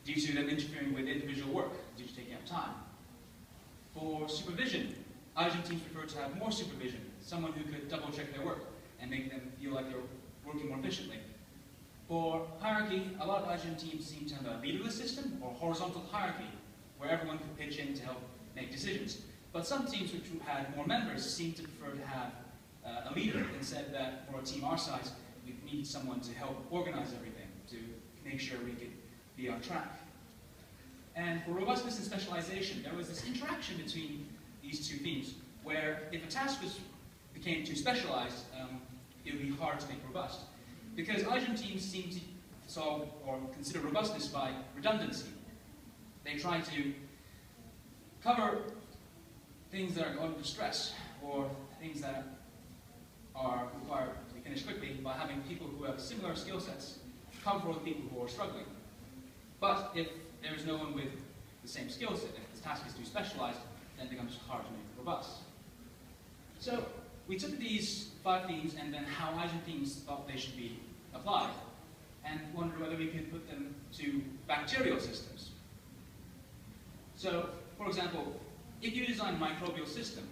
due to them interfering with individual work, due to taking up time. For supervision, iGEM teams prefer to have more supervision, someone who could double-check their work and make them feel like they're working more efficiently. For hierarchy, a lot of iGEM teams seem to have a leaderless system or horizontal hierarchy, where everyone could pitch in to help make decisions. But some teams which had more members seem to prefer to have a leader, and said that for a team our size, we need someone to help organize everything, to make sure we could be on track. And for robustness and specialization, there was this interaction between these two themes, where if a task became too specialized, it would be hard to make robust. Because iGEM teams seem to solve or consider robustness by redundancy. They try to cover things that are under stress, or things that are required to be finished quickly, by having people who have similar skill sets come for the people who are struggling. But if there is no one with the same skill set, if the task is too specialized, then it becomes hard to make it robust. So we took these 5 themes and then how iGEM teams thought they should be applied, and wondered whether we could put them to bacterial systems. So, for example, if you design a microbial system,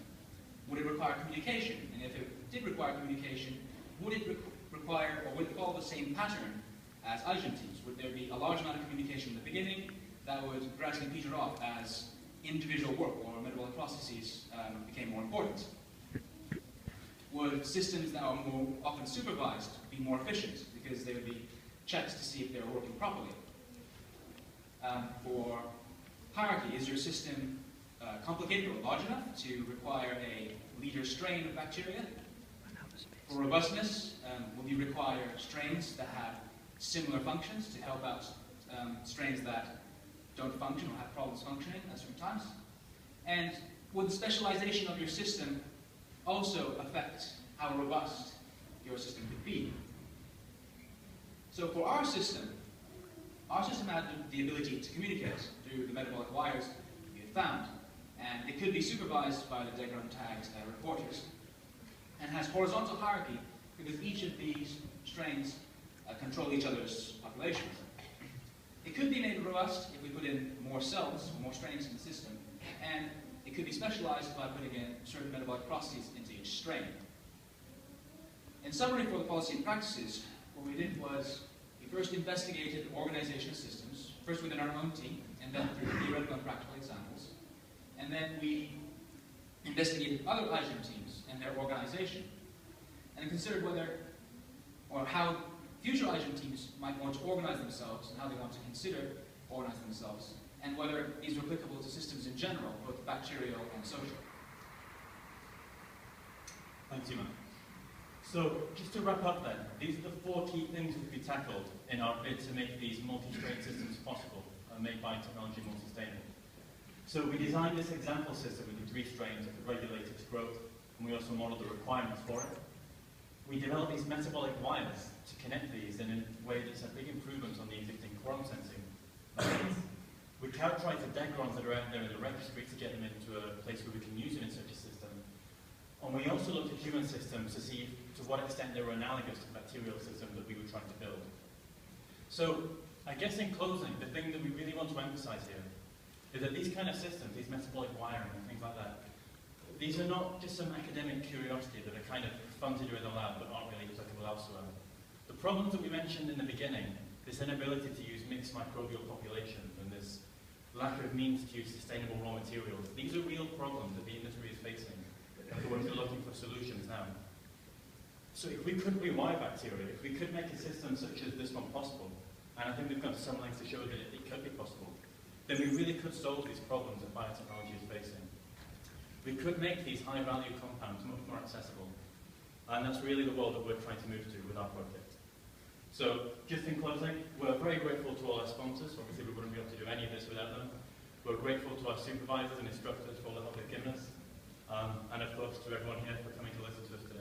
would it require communication? And if it did require communication, would it require, or would it follow the same pattern as iGEM teams? Would there be a large amount of communication in the beginning that would gradually peter off as individual work or metabolic processes became more important? Would systems that are more often supervised be more efficient because they would be checked to see if they're working properly? For hierarchy, is your system complicated or large enough to require a leader strain of bacteria? For robustness, will you require strains that have similar functions to help out strains that don't function or have problems functioning at certain times? And would the specialization of your system also affect how robust your system could be? So for our system had the ability to communicate through the metabolic wires we had found, and it could be supervised by the diagram tagged reporters, and has horizontal hierarchy because each of these strains control each other's populations. It could be made robust if we put in more cells, or more strains in the system, and it could be specialized by putting in certain metabolic processes into each strain. In summary for the policy and practices, what we did was we first investigated the organization of systems, first within our own team, and then through theoretical and practical examples. And then we investigated other iGEM teams and their organization, and considered whether, or how future iGEM teams might want to organize themselves, and how they want to consider organizing themselves, and whether these were applicable to systems in general, both bacterial and social. Thanks, Yuma. So, just to wrap up then, these are the 4 key things that we tackled in our bid to make these multi-strain systems possible and made biotechnology more sustainable. So we designed this example system with the 3 strains that could regulate its growth, and we also modeled the requirements for it. We developed these metabolic wires to connect these in a way that's a big improvement on the existing quorum sensing methods. We characterized the degrons that are out there in the registry to get them into a place where we can use them in such a system. And we also looked at human systems to see to what extent they were analogous to the bacterial system that we were trying to build. So, I guess in closing, the thing that we really want to emphasize here is that these kind of systems, these metabolic wiring and things like that, these are not just some academic curiosity that are kind of fun to do in the lab but aren't really applicable elsewhere. The problems that we mentioned in the beginning, this inability to use mixed microbial populations and this lack of means to use sustainable raw materials, these are real problems that the industry is facing, and we're looking for solutions now. So if we could rewire bacteria, if we could make a system such as this one possible, and I think we've gone to some lengths to show that it could be possible, then we really could solve these problems that biotechnology is facing. We could make these high-value compounds much more accessible, and that's really the world that we're trying to move to with our project. So, just in closing, we're very grateful to all our sponsors. Obviously, we wouldn't be able to do any of this without them. We're grateful to our supervisors and instructors for all the help they've given us, and of course to everyone here for coming to listen to us today.